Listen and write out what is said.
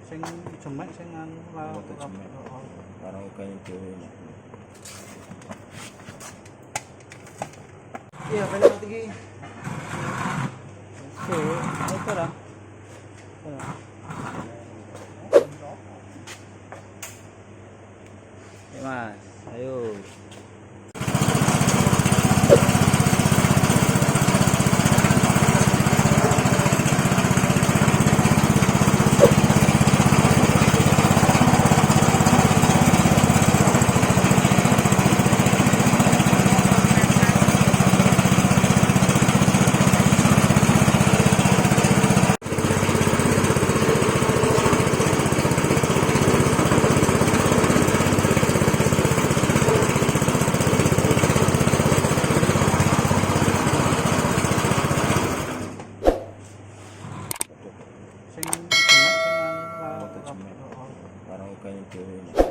sing jemek sing anu lah. Karena kayak dhewe. Iya, balik lagi. Oke, itu lah. Ya, Mas, ayo. Sing jemek sing anu lah. Karena kayak dhewe.